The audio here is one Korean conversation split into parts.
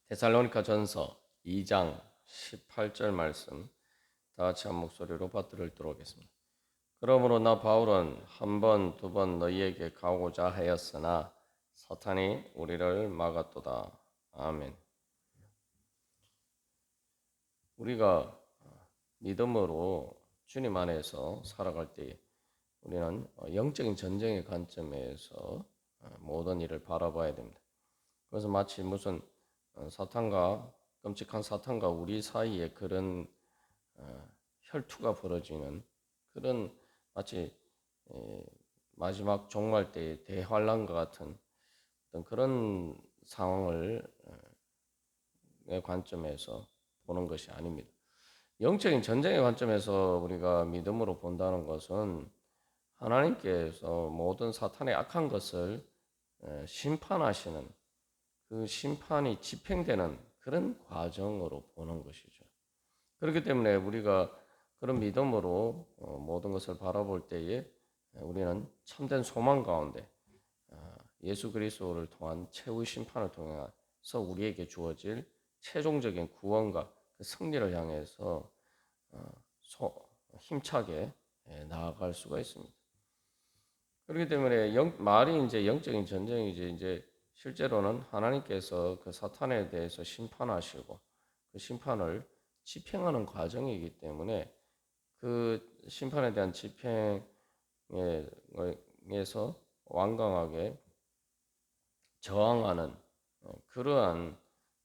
데살로니가 전서 2장 18절 말씀 다 같이 한 목소리로 받들어 읽도록 하겠습니다. 그러므로 나 바울은 한 번, 두 번 너희에게 가고자 하였으나 사탄이 우리를 막았도다. 아멘. 우리가 믿음으로 주님 안에서 살아갈 때 우리는 영적인 전쟁의 관점에서 모든 일을 바라봐야 됩니다. 그래서 마치 무슨 사탄과 끔찍한 사탄과 우리 사이에 그런 혈투가 벌어지는 그런 마치 마지막 종말 때의 대환란과 같은 어떤 그런 상황을 의 관점에서 보는 것이 아닙니다. 영적인 전쟁의 관점에서 우리가 믿음으로 본다는 것은 하나님께서 모든 사탄의 악한 것을 심판하시는 그 심판이 집행되는 그런 과정으로 보는 것이죠. 그렇기 때문에 우리가 그런 믿음으로 모든 것을 바라볼 때에 우리는 참된 소망 가운데 예수 그리스도를 통한 최후의 심판을 통해서 우리에게 주어질 최종적인 구원과 그 승리를 향해서 힘차게 나아갈 수가 있습니다. 그렇기 때문에 말이 이제 영적인 전쟁이지 이제 실제로는 하나님께서 그 사탄에 대해서 심판하시고 그 심판을 집행하는 과정이기 때문에 그 심판에 대한 집행에서 완강하게 저항하는 그러한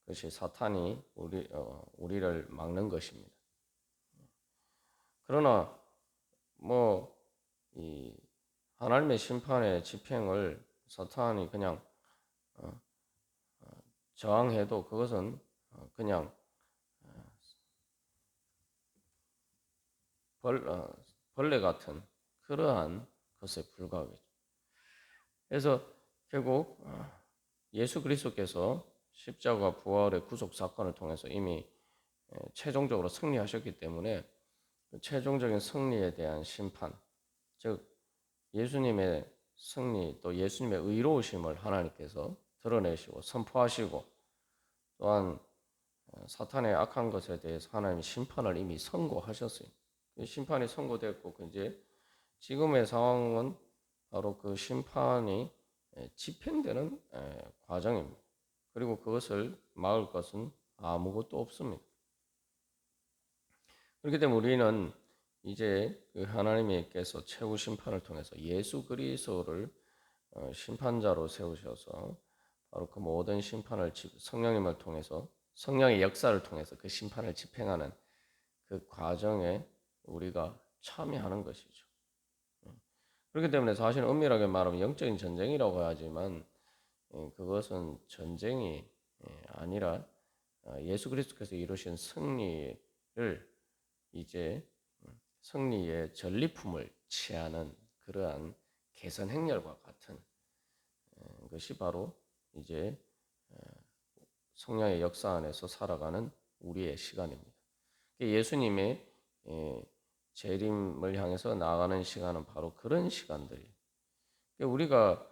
것이 사탄이 우리를 막는 것입니다. 그러나 이 하나님의 심판의 집행을 사탄이 그냥 저항해도 그것은 그냥 벌레 같은 그러한 것에 불과하겠죠. 그래서 결국 예수 그리스도께서 십자가 부활의 구속 사건을 통해서 이미 최종적으로 승리하셨기 때문에 그 최종적인 승리에 대한 심판, 즉 예수님의 승리 또 예수님의 의로우심을 하나님께서 드러내시고 선포하시고 또한 사탄의 악한 것에 대해서 하나님이 심판을 이미 선고하셨어요. 심판이 선고됐고 이제 지금의 상황은 바로 그 심판이 집행되는 과정입니다. 그리고 그것을 막을 것은 아무것도 없습니다. 그렇기 때문에 우리는 이제 그 하나님께서 최후 심판을 통해서 예수 그리스도를 심판자로 세우셔서 바로 그 모든 심판을 성령님을 통해서 성령의 역사를 통해서 그 심판을 집행하는 그 과정에 우리가 참여하는 것이죠. 그렇기 때문에 사실 엄밀하게 말하면 영적인 전쟁이라고 하지만 그것은 전쟁이 아니라 예수 그리스도께서 이루신 승리를 이제 승리의 전리품을 취하는 그러한 개선 행렬과 같은 것이 바로 이제 성령의 역사 안에서 살아가는 우리의 시간입니다. 예수님의 재림을 향해서 나아가는 시간은 바로 그런 시간들이에요. 우리가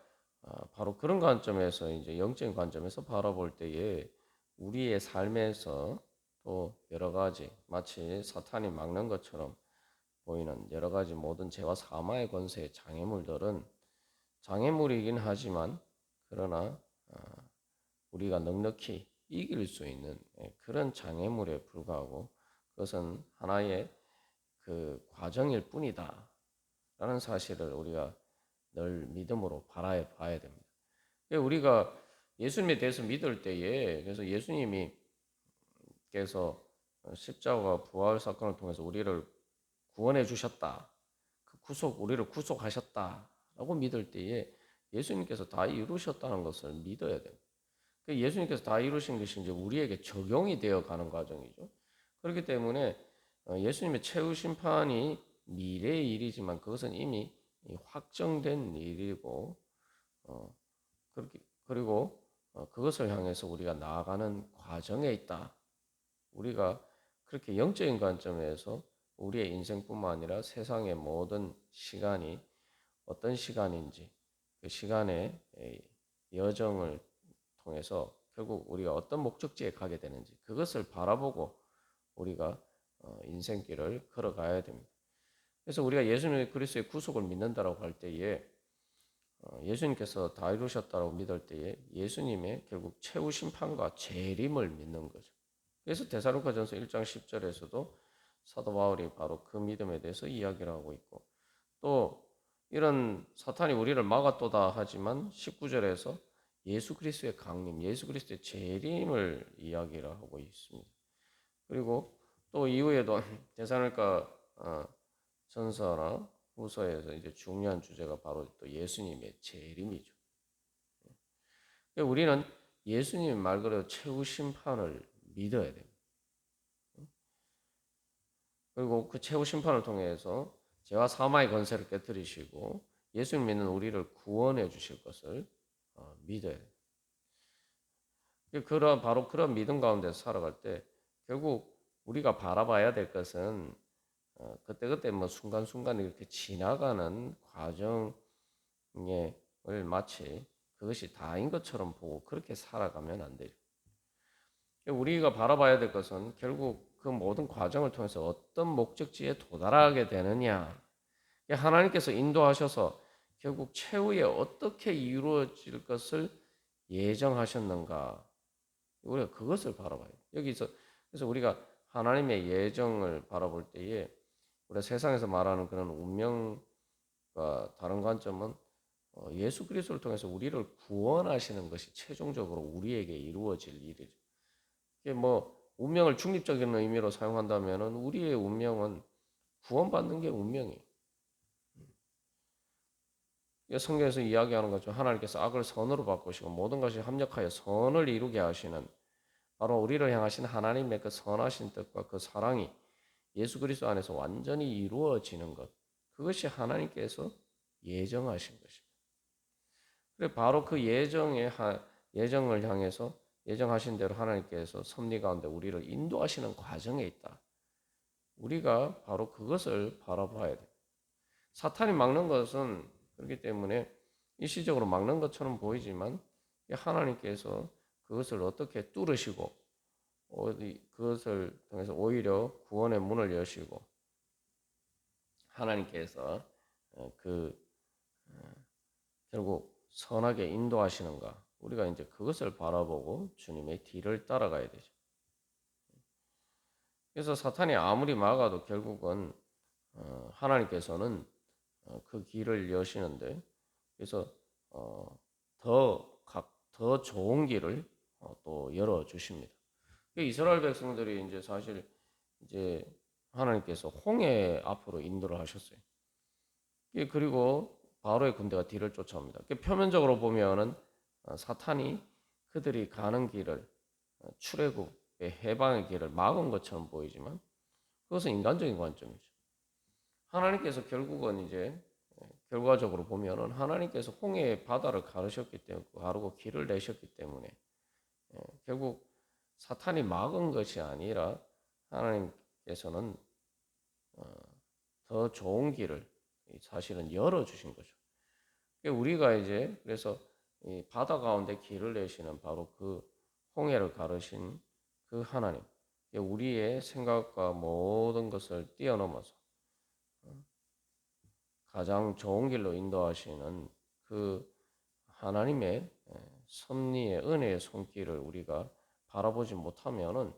바로 그런 관점에서 이제 영적인 관점에서 바라볼 때에 우리의 삶에서 또 여러 가지 마치 사탄이 막는 것처럼 보이는 여러 가지 모든 죄와 사마의 권세의 장애물들은 장애물이긴 하지만 그러나 우리가 넉넉히 이길 수 있는 그런 장애물에 불과하고 그것은 하나의 그 과정일 뿐이다 라는 사실을 우리가 늘 믿음으로 바라봐야 됩니다. 우리가 예수님에 대해서 믿을 때에 그래서 예수님께서 십자가 부활 사건을 통해서 우리를 구원해 주셨다. 우리를 구속하셨다라고 믿을 때에 예수님께서 다 이루셨다는 것을 믿어야 돼요. 예수님께서 다 이루신 것이 이제 우리에게 적용이 되어 가는 과정이죠. 그렇기 때문에 예수님의 최후 심판이 미래의 일이지만 그것은 이미 확정된 일이고 그리고 그것을 향해서 우리가 나아가는 과정에 있다. 우리가 그렇게 영적인 관점에서 우리의 인생뿐만 아니라 세상의 모든 시간이 어떤 시간인지 그 시간의 여정을 통해서 결국 우리가 어떤 목적지에 가게 되는지 그것을 바라보고 우리가 인생길을 걸어가야 됩니다. 그래서 우리가 예수님 그리스도의 구속을 믿는다라고 할 때에 예수님께서 다 이루셨다고 믿을 때에 예수님의 결국 최후 심판과 재림을 믿는 거죠. 그래서 데살로니가전서 1장 10절에서도 사도 바울이 바로 그 믿음에 대해서 이야기를 하고 있고, 또 이런 사탄이 우리를 막았도다 하지만 19절에서 예수 그리스도의 강림, 예수 그리스도의 재림을 이야기를 하고 있습니다. 그리고 또 이후에도 데살로니가 전서나 후서에서 이제 중요한 주제가 바로 또 예수님의 재림이죠. 우리는 예수님 말 그대로 최후 심판을 믿어야 됩니다. 그리고 그 최후 심판을 통해서 죄와 사망의 권세를 깨뜨리시고 예수님 믿는 우리를 구원해 주실 것을 믿어야 돼요. 바로 그런 믿음 가운데 살아갈 때 결국 우리가 바라봐야 될 것은 그때그때 뭐 순간순간 이렇게 지나가는 과정을 마치 그것이 다인 것처럼 보고 그렇게 살아가면 안 돼요. 우리가 바라봐야 될 것은 결국 그 모든 과정을 통해서 어떤 목적지에 도달하게 되느냐. 하나님께서 인도하셔서 결국 최후에 어떻게 이루어질 것을 예정하셨는가. 우리가 그것을 바라봐야 돼요. 여기서 그래서 우리가 하나님의 예정을 바라볼 때에 우리가 세상에서 말하는 그런 운명과 다른 관점은 예수 그리스도를 통해서 우리를 구원하시는 것이 최종적으로 우리에게 이루어질 일이죠. 이게 뭐 운명을 중립적인 의미로 사용한다면은 우리의 운명은 구원받는 게 운명이에요. 성경에서 이야기하는 것처럼 하나님께서 악을 선으로 바꾸시고 모든 것이 합력하여 선을 이루게 하시는 바로 우리를 향하신 하나님의 그 선하신 뜻과 그 사랑이 예수 그리스도 안에서 완전히 이루어지는 것, 그것이 하나님께서 예정하신 것입니다. 그래 바로 그 예정을 향해서 예정하신 대로 하나님께서 섭리 가운데 우리를 인도하시는 과정에 있다. 우리가 바로 그것을 바라봐야 돼. 사탄이 막는 것은 그렇기 때문에 일시적으로 막는 것처럼 보이지만 하나님께서 그것을 어떻게 뚫으시고 그것을 통해서 오히려 구원의 문을 여시고 하나님께서 결국 선하게 인도하시는가, 우리가 이제 그것을 바라보고 주님의 뒤를 따라가야 되죠. 그래서 사탄이 아무리 막아도 결국은 하나님께서는 그 길을 여시는데, 그래서 더 좋은 길을 또 열어 주십니다. 이스라엘 백성들이 이제 사실 이제 하나님께서 홍해 앞으로 인도를 하셨어요. 그리고 바로의 군대가 뒤를 쫓아옵니다. 표면적으로 보면은 사탄이 그들이 가는 길을 출애굽의 해방의 길을 막은 것처럼 보이지만 그것은 인간적인 관점이죠. 하나님께서 결국은 이제 결과적으로 보면은 하나님께서 홍해의 바다를 가르고 길을 내셨기 때문에 결국 사탄이 막은 것이 아니라 하나님께서는 더 좋은 길을 사실은 열어주신 거죠. 우리가 이제 그래서 이 바다 가운데 길을 내시는 바로 그 홍해를 가르신 그 하나님, 우리의 생각과 모든 것을 뛰어넘어서 가장 좋은 길로 인도하시는 그 하나님의 섭리의 은혜의 손길을 우리가 바라보지 못하면은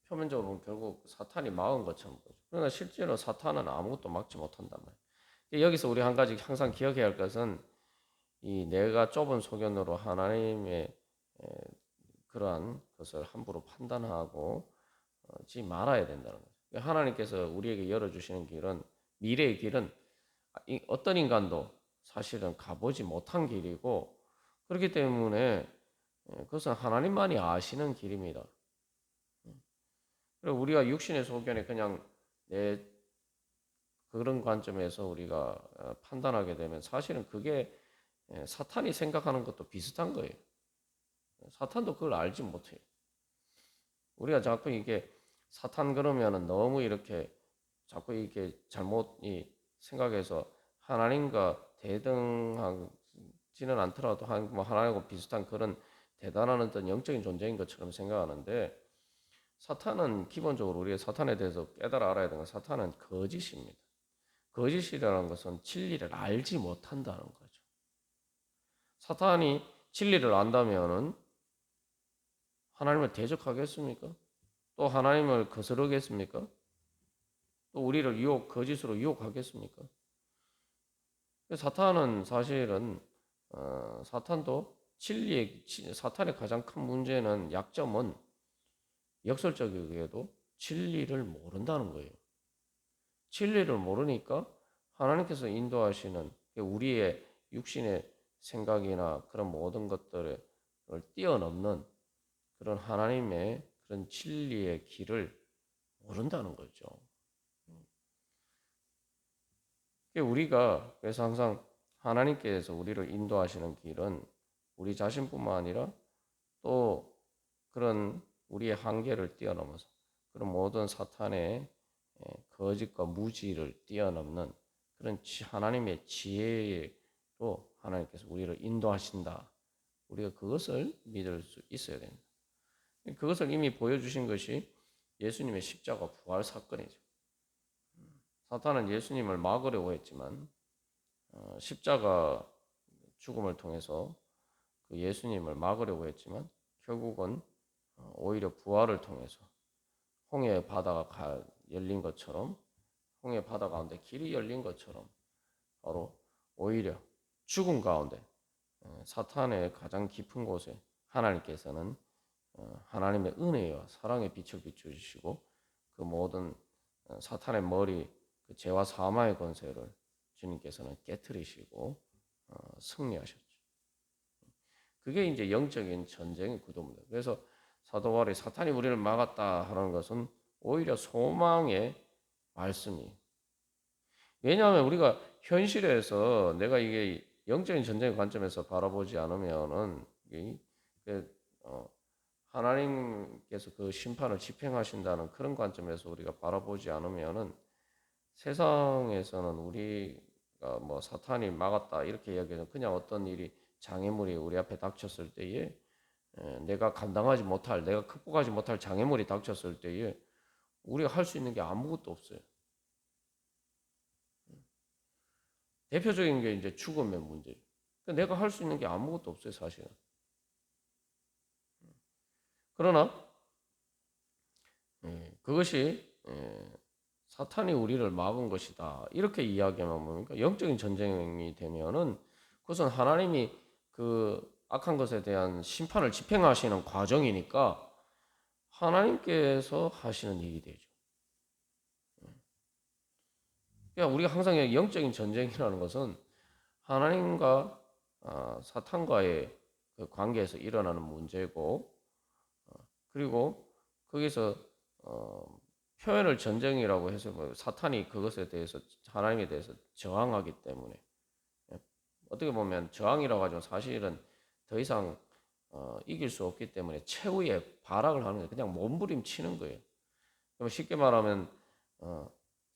표면적으로 보면 결국 사탄이 막은 것처럼 보죠. 그러나 실제로 사탄은 아무것도 막지 못한단 말이에요. 여기서 우리 한 가지 항상 기억해야 할 것은 이 내가 좁은 소견으로 하나님의 그러한 것을 함부로 판단하고 지 말아야 된다는 거죠. 하나님께서 우리에게 열어주시는 길은, 미래의 길은 어떤 인간도 사실은 가보지 못한 길이고, 그렇기 때문에 그것은 하나님만이 아시는 길입니다. 그리고 우리가 육신의 소견에 그냥 그런 관점에서 우리가 판단하게 되면 사실은 그게 사탄이 생각하는 것도 비슷한 거예요. 사탄도 그걸 알지 못해요. 우리가 자꾸 이게 사탄 그러면은 너무 이렇게 자꾸 이렇게 잘못 생각해서 하나님과 대등하지는 않더라도 하나님과 비슷한 그런 대단한 어떤 영적인 존재인 것처럼 생각하는데 사탄은 기본적으로 우리가 사탄에 대해서 깨달아 알아야 되는 건 사탄은 거짓입니다. 거짓이라는 것은 진리를 알지 못한다는 거죠. 사탄이 진리를 안다면은 하나님을 대적하겠습니까? 또 하나님을 거스르겠습니까? 또 우리를 거짓으로 유혹하겠습니까? 사탄은 사실은 사탄도 사탄의 가장 큰 문제는 약점은 역설적이게도 진리를 모른다는 거예요. 진리를 모르니까 하나님께서 인도하시는 우리의 육신의 생각이나 그런 모든 것들을 뛰어넘는 그런 하나님의 그런 진리의 길을 모른다는 거죠. 우리가 그래서 항상 하나님께서 우리를 인도하시는 길은 우리 자신뿐만 아니라 또 그런 우리의 한계를 뛰어넘어서 그런 모든 사탄의 거짓과 무지를 뛰어넘는 그런 하나님의 지혜로 하나님께서 우리를 인도하신다. 우리가 그것을 믿을 수 있어야 됩니다. 그것을 이미 보여주신 것이 예수님의 십자가 부활 사건이죠. 사탄은 예수님을 막으려고 했지만 십자가 죽음을 통해서 그 예수님을 막으려고 했지만 결국은 오히려 부활을 통해서 홍해 바다가 열린 것처럼 홍해 바다 가운데 길이 열린 것처럼 바로 오히려 죽음 가운데 사탄의 가장 깊은 곳에 하나님께서는 하나님의 은혜와 사랑의 빛을 비춰주시고 그 모든 사탄의 머리 그 죄와 사망의 권세를 주님께서는 깨뜨리시고 승리하셨죠. 그게 이제 영적인 전쟁의 구도입니다. 그래서 사도 바울이 사탄이 우리를 막았다 하는 것은 오히려 소망의 말씀이에요. 왜냐하면 우리가 현실에서 내가 이게 영적인 전쟁의 관점에서 바라보지 않으면은 하나님께서 그 심판을 집행하신다는 그런 관점에서 우리가 바라보지 않으면은 세상에서는 우리가 뭐 사탄이 막았다 이렇게 이야기해서 그냥 어떤 일이 장애물이 우리 앞에 닥쳤을 때에 내가 감당하지 못할, 내가 극복하지 못할 장애물이 닥쳤을 때에 우리가 할 수 있는 게 아무것도 없어요. 대표적인 게 이제 죽음의 문제예요. 내가 할 수 있는 게 아무것도 없어요, 사실은. 그러나 그것이 사탄이 우리를 막은 것이다. 이렇게 이야기하면 뭡니까? 영적인 전쟁이 되면은 그것은 하나님이 그 악한 것에 대한 심판을 집행하시는 과정이니까 하나님께서 하시는 일이 되죠. 그러니까 우리가 항상 영적인 전쟁이라는 것은 하나님과 사탄과의 그 관계에서 일어나는 문제고 그리고 거기서 표현을 전쟁이라고 해서 뭐 사탄이 그것에 대해서 하나님에 대해서 저항하기 때문에 어떻게 보면 저항이라고 하지만 사실은 더 이상 이길 수 없기 때문에 최후의 발악을 하는 거예요. 그냥 몸부림치는 거예요. 그럼 쉽게 말하면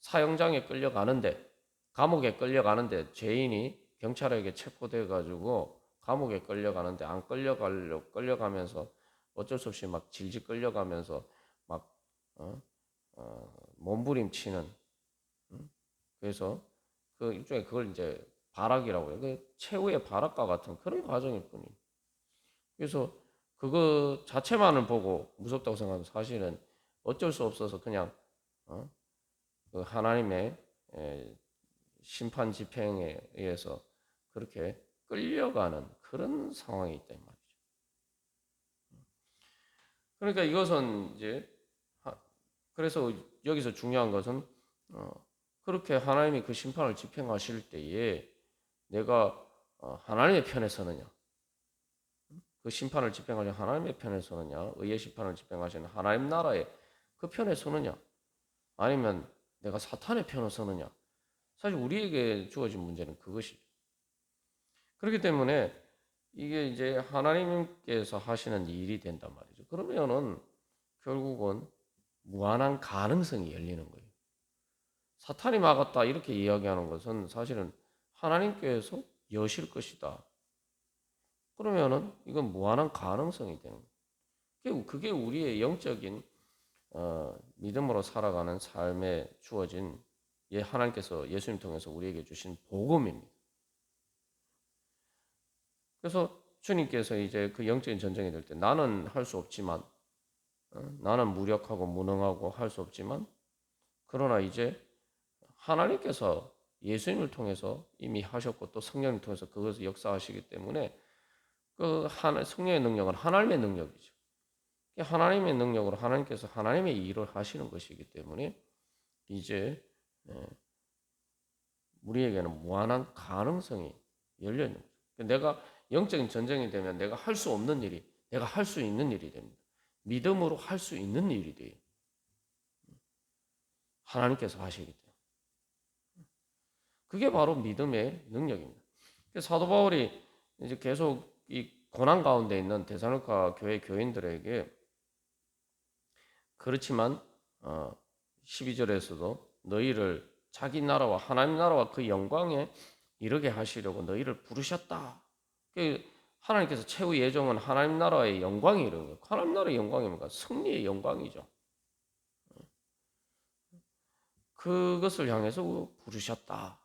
사형장에 끌려가는데 감옥에 끌려가는데 죄인이 경찰에게 체포돼 가지고 감옥에 끌려가는데 안 끌려가면서 어쩔 수 없이 막 질질 끌려가면서 막 몸부림치는 그래서 그 일종의 그걸 이제 발악이라고 해요. 그 최후의 발악과 같은 그런 과정일 뿐이에요. 그래서 그거 자체만을 보고 무섭다고 생각하면 사실은 어쩔 수 없어서 그냥 그 하나님의 심판 집행에 의해서 그렇게 끌려가는 그런 상황이 있다 이 말이죠. 그러니까 이것은 이제 그래서 여기서 중요한 것은 그렇게 하나님이 그 심판을 집행하실 때에 내가 하나님의 편에 서느냐, 그 심판을 집행하시는 하나님의 편에 서느냐, 의의 심판을 집행하시는 하나님 나라의 그 편에 서느냐, 아니면 내가 사탄의 편에 서느냐. 사실 우리에게 주어진 문제는 그것이죠. 그렇기 때문에 이게 이제 하나님께서 하시는 일이 된단 말이죠. 그러면은 결국은 무한한 가능성이 열리는 거예요. 사탄이 막았다 이렇게 이야기하는 것은 사실은 하나님께서 여실 것이다. 그러면은 이건 무한한 가능성이 되는 거예요. 그게 우리의 영적인 믿음으로 살아가는 삶에 주어진 하나님께서 예수님 통해서 우리에게 주신 복음입니다. 그래서 주님께서 이제 그 영적인 전쟁이 될 때 나는 할 수 없지만 나는 무력하고 무능하고 할 수 없지만 그러나 이제 하나님께서 예수님을 통해서 이미 하셨고 또 성령을 통해서 그것을 역사하시기 때문에 그 성령의 능력은 하나님의 능력이죠. 하나님의 능력으로 하나님께서 하나님의 일을 하시는 것이기 때문에 이제 우리에게는 무한한 가능성이 열려 있는 거죠. 내가 영적인 전쟁이 되면 내가 할 수 없는 일이 내가 할 수 있는 일이 됩니다. 믿음으로 할 수 있는 일이 돼요. 하나님께서 하시기 때문에. 그게 바로 믿음의 능력입니다. 사도 바울이 이제 계속 이 고난 가운데 있는 데살로니가 교회 교인들에게 그렇지만 12절에서도 너희를 자기 나라와 하나님 나라와 그 영광에 이르게 하시려고 너희를 부르셨다. 하나님께서 최후 예정은 하나님 나라의 영광이 이런 거예요. 하나님 나라의 영광이 뭔가 승리의 영광이죠. 그것을 향해서 부르셨다.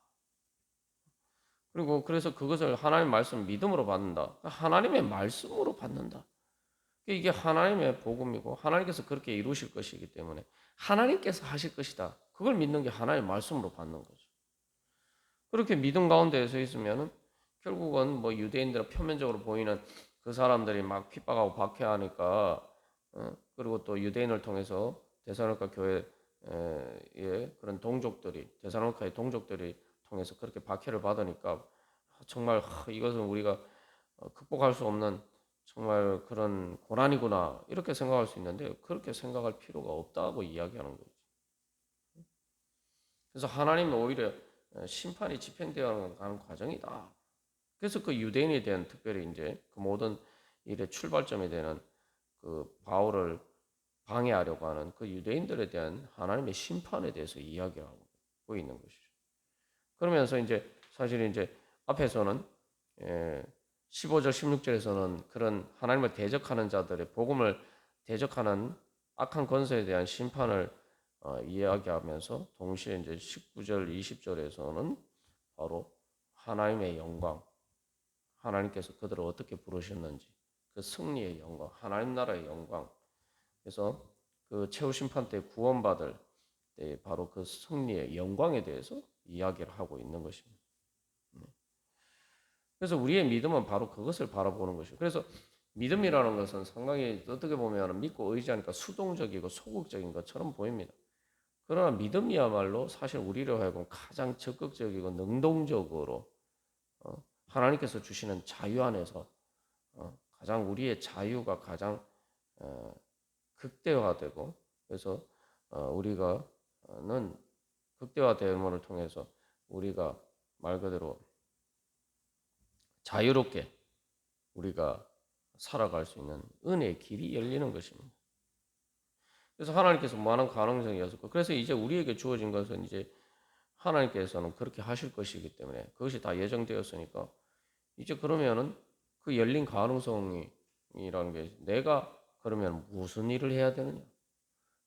그리고 그래서 그것을 하나님의 말씀 믿음으로 받는다. 하나님의 말씀으로 받는다. 이게 하나님의 복음이고 하나님께서 그렇게 이루실 것이기 때문에 하나님께서 하실 것이다. 그걸 믿는 게 하나님의 말씀으로 받는 거죠. 그렇게 믿음 가운데 서 있으면은 결국은 뭐 유대인들은 표면적으로 보이는 그 사람들이 막 핍박하고 박해하니까 그리고 또 유대인을 통해서 데살로니가 교회의 그런 동족들이 데살로니가의 동족들이 통해서 그렇게 박해를 받으니까 정말 이것은 우리가 극복할 수 없는 정말 그런 고난이구나 이렇게 생각할 수 있는데 그렇게 생각할 필요가 없다고 이야기하는 거죠. 그래서 하나님은 오히려 심판이 집행되어 가는 과정이다. 그래서 그 유대인에 대한 특별히 이제 그 모든 일의 출발점이 되는 그 바울을 방해하려고 하는 그 유대인들에 대한 하나님의 심판에 대해서 이야기하고 있는 것이죠. 그러면서 이제 사실 이제 앞에서는 15절 16절에서는 그런 하나님을 대적하는 자들의 복음을 대적하는 악한 권세에 대한 심판을 이야기하면서 동시에 이제 19절 20절에서는 바로 하나님의 영광, 하나님께서 그들을 어떻게 부르셨는지 그 승리의 영광, 하나님 나라의 영광. 그래서 그 최후 심판 때 구원받을 때 바로 그 승리의 영광에 대해서 이야기를 하고 있는 것입니다. 그래서 우리의 믿음은 바로 그것을 바라보는 것이죠. 그래서 믿음이라는 것은 상당히 어떻게 보면 믿고 의지하니까 수동적이고 소극적인 것처럼 보입니다. 그러나 믿음이야말로 사실 우리로 하여금 가장 적극적이고 능동적으로 하나님께서 주시는 자유 안에서 가장 우리의 자유가 가장 극대화되고 그래서 우리가는 극대화됨을 통해서 우리가 말 그대로 자유롭게 우리가 살아갈 수 있는 은혜의 길이 열리는 것입니다. 그래서 하나님께서 무한한 가능성이었고 그래서 이제 우리에게 주어진 것은 이제 하나님께서는 그렇게 하실 것이기 때문에 그것이 다 예정되었으니까 이제 그러면은 그 열린 가능성이라는 게 내가 그러면 무슨 일을 해야 되느냐?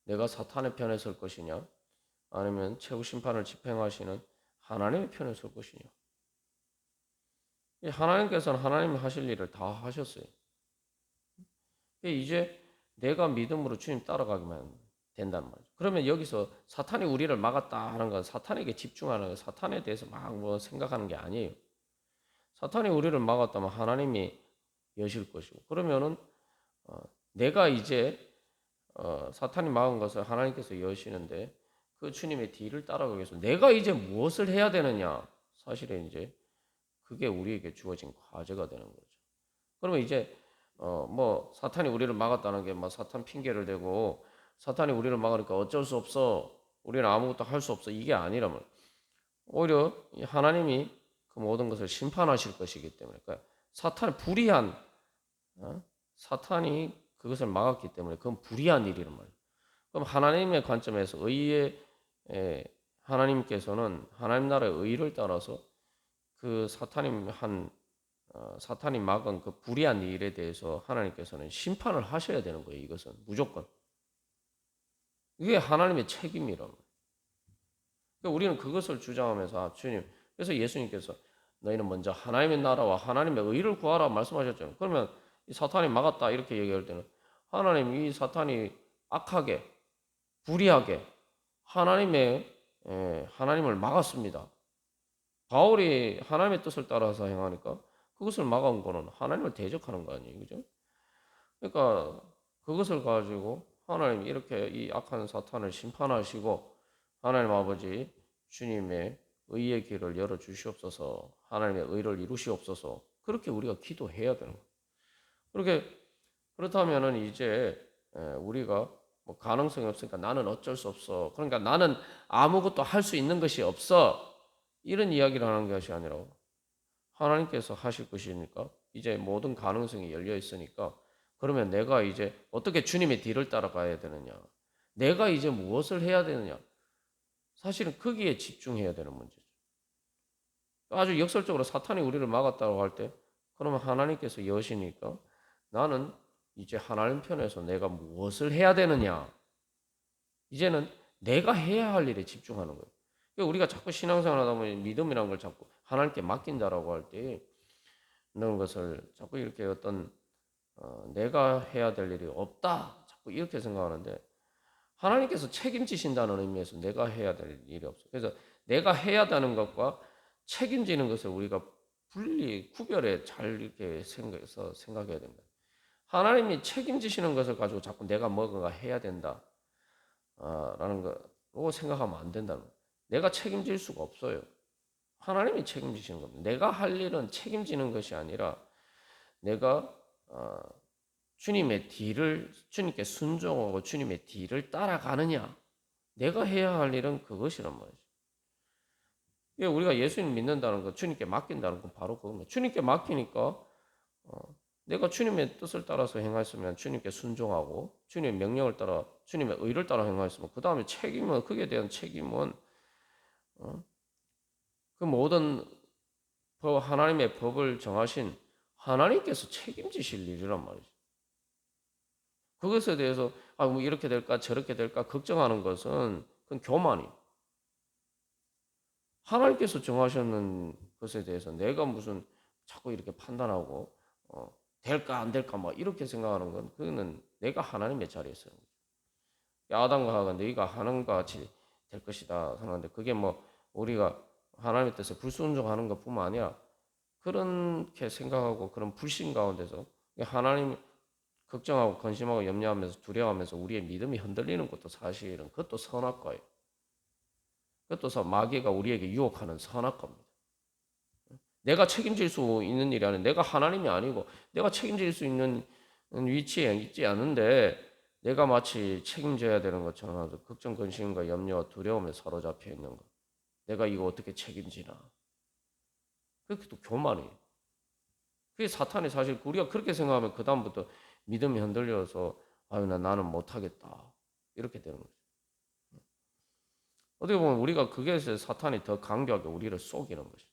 내가 사탄의 편에 설 것이냐? 아니면 최후 심판을 집행하시는 하나님의 편에 설 것이냐? 하나님께서는 하나님이 하실 일을 다 하셨어요. 이제 내가 믿음으로 주님 따라가기만 된다는 말이죠. 그러면 여기서 사탄이 우리를 막았다 하는 건 사탄에게 집중하는 거, 사탄에 대해서 막 뭐 생각하는 게 아니에요. 사탄이 우리를 막았다면 하나님이 여실 것이고, 그러면은 내가 이제 사탄이 막은 것을 하나님께서 여시는데 그 주님의 뒤를 따라가기 위해서 내가 이제 무엇을 해야 되느냐? 사실은 이제 그게 우리에게 주어진 과제가 되는 거죠. 그러면 이제 뭐 사탄이 우리를 막았다는 게 막 사탄 핑계를 대고 사탄이 우리를 막으니까 어쩔 수 없어. 우리는 아무것도 할 수 없어. 이게 아니라면 오히려 하나님이 그 모든 것을 심판하실 것이기 때문에 그러니까 사탄의 불의한 사탄이 그것을 막았기 때문에 그건 불의한 일이란 말이에요. 그럼 하나님의 관점에서 하나님께서는 하나님 나라의 의를 따라서 그 사탄이 한 사탄이 막은 그 불의한 일에 대해서 하나님께서는 심판을 하셔야 되는 거예요. 이것은 무조건. 이게 하나님의 책임이란 말이에요. 그러니까 우리는 그것을 주장하면서 주님, 그래서 예수님께서 너희는 먼저 하나님의 나라와 하나님의 의를 구하라 말씀하셨잖아요. 그러면 이 사탄이 막았다 이렇게 얘기할 때는 하나님 이 사탄이 악하게 불의하게 하나님을 막았습니다. 바울이 하나님의 뜻을 따라서 행하니까 그것을 막은 거는 하나님을 대적하는 거 아니에요, 그죠? 그러니까 그것을 가지고 하나님 이렇게 이 악한 사탄을 심판하시고 하나님 아버지 주님의 의의 길을 열어 주시옵소서, 하나님의 의를 이루시옵소서. 그렇게 우리가 기도해야 되는 거예요. 그렇다면은 이제 우리가 뭐 가능성이 없으니까 나는 어쩔 수 없어. 그러니까 나는 아무것도 할 수 있는 것이 없어. 이런 이야기를 하는 것이 아니라 하나님께서 하실 것이니까 이제 모든 가능성이 열려 있으니까 그러면 내가 이제 어떻게 주님의 뒤를 따라가야 되느냐? 내가 이제 무엇을 해야 되느냐? 사실은 거기에 집중해야 되는 문제죠. 아주 역설적으로 사탄이 우리를 막았다고 할 때 그러면 하나님께서 여시니까 나는 이제 하나님 편에서 내가 무엇을 해야 되느냐? 이제는 내가 해야 할 일에 집중하는 거예요. 그러니까 우리가 자꾸 신앙생활 하다 보면 믿음이라는 걸 자꾸 하나님께 맡긴다라고 할 때 이런 것을 자꾸 이렇게 내가 해야 될 일이 없다. 자꾸 이렇게 생각하는데 하나님께서 책임지신다는 의미에서 내가 해야 될 일이 없어요. 그래서 내가 해야 되는 것과 책임지는 것을 우리가 구별해 잘 이렇게 생각해야 됩니다. 하나님이 책임지시는 것을 가지고 자꾸 내가 뭔가 해야 된다. 라는 거로 생각하면 안 된다는 거예요. 내가 책임질 수가 없어요. 하나님이 책임지시는 겁니다. 내가 할 일은 책임지는 것이 아니라 내가 주님께 순종하고 주님의 뒤를 따라가느냐. 내가 해야 할 일은 그것이란 말이죠. 우리가 예수님 믿는다는 거, 주님께 맡긴다는 건 바로 그겁니다. 주님께 맡기니까 내가 주님의 뜻을 따라서 행했으면 주님께 순종하고 주님의 명령을 따라 주님의 의를 따라 행했으면 그 다음에 그에 대한 책임은 그 모든 하나님의 법을 정하신 하나님께서 책임지실 일이란 말이죠. 그것에 대해서 뭐 이렇게 될까 저렇게 될까 걱정하는 것은 그건 교만이. 하나님께서 정하셨는 것에 대해서 내가 무슨 자꾸 이렇게 판단하고 될까 안 될까 막 이렇게 생각하는 건 그거는 내가 하나님의 자리에 있어요. 아담과 하가 너희가 하는 것 같이 될 것이다 하는데 그게 뭐 우리가 하나님의 뜻에 불순종하는 것뿐만 아니라 그렇게 생각하고 그런 불신 가운데서 하나님 걱정하고 근심하고 염려하면서 두려워하면서 우리의 믿음이 흔들리는 것도 사실은 그것도 선악과예요. 그것도 마귀가 우리에게 유혹하는 선악과입니다. 내가 책임질 수 있는 일이 아니라 내가 하나님이 아니고 내가 책임질 수 있는 위치에 있지 않은데 내가 마치 책임져야 되는 것처럼 아주 걱정, 근심과 염려와 두려움에 사로잡혀 있는 것. 내가 이거 어떻게 책임지나. 그게 또 교만이에요. 그게 사탄이 사실 우리가 그렇게 생각하면 그다음부터 믿음이 흔들려서 나는 못하겠다. 이렇게 되는 거죠. 어떻게 보면 우리가 그게 사탄이 더 강조하게 우리를 속이는 것이죠.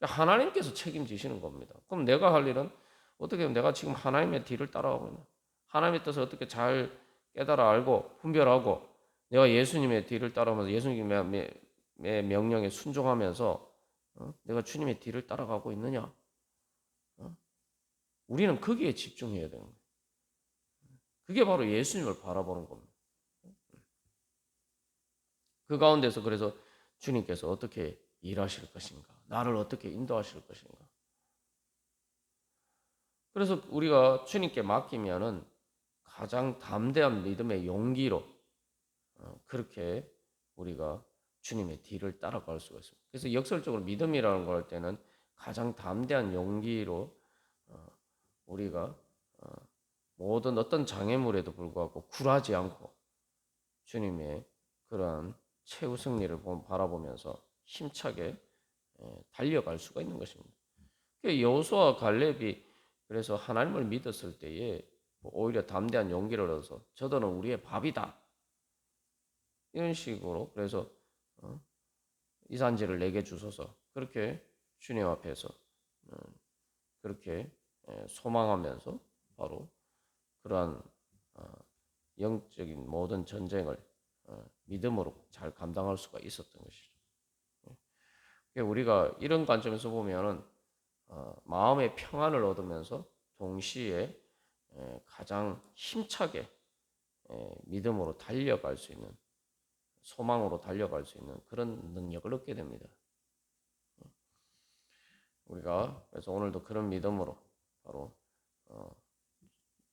하나님께서 책임지시는 겁니다. 그럼 내가 할 일은 어떻게 하면 내가 지금 하나님의 뒤를 따라가고 있나? 하나님의 뜻을 어떻게 잘 깨달아 알고 분별하고 내가 예수님의 뒤를 따라가면서 예수님의 명령에 순종하면서 내가 주님의 뒤를 따라가고 있느냐? 우리는 거기에 집중해야 되는 거예요. 그게 바로 예수님을 바라보는 겁니다. 그 가운데서 그래서 주님께서 어떻게 일하실 것인가? 나를 어떻게 인도하실 것인가? 그래서 우리가 주님께 맡기면은 가장 담대한 믿음의 용기로 그렇게 우리가 주님의 뒤를 따라갈 수가 있습니다. 그래서 역설적으로 믿음이라는 걸 할 때는 가장 담대한 용기로 우리가 모든 어떤 장애물에도 불구하고 굴하지 않고 주님의 그러한 최후 승리를 바라보면서 힘차게 달려갈 수가 있는 것입니다. 여호수아와 갈렙이 그래서 하나님을 믿었을 때에 오히려 담대한 용기를 얻어서 저들은 우리의 밥이다. 이런 식으로 그래서 이 산지를 내게 주소서 그렇게 주님 앞에서 그렇게 소망하면서 바로 그러한 영적인 모든 전쟁을 믿음으로 잘 감당할 수가 있었던 것이죠. 우리가 이런 관점에서 보면은 마음의 평안을 얻으면서 동시에 가장 힘차게 믿음으로 달려갈 수 있는, 소망으로 달려갈 수 있는 그런 능력을 얻게 됩니다. 우리가 그래서 오늘도 그런 믿음으로 바로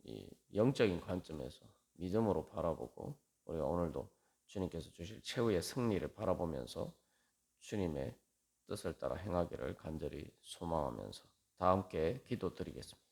이 영적인 관점에서 믿음으로 바라보고 우리가 오늘도 주님께서 주실 최후의 승리를 바라보면서 주님의 뜻을 따라 행하기를 간절히 소망하면서 다 함께 기도드리겠습니다.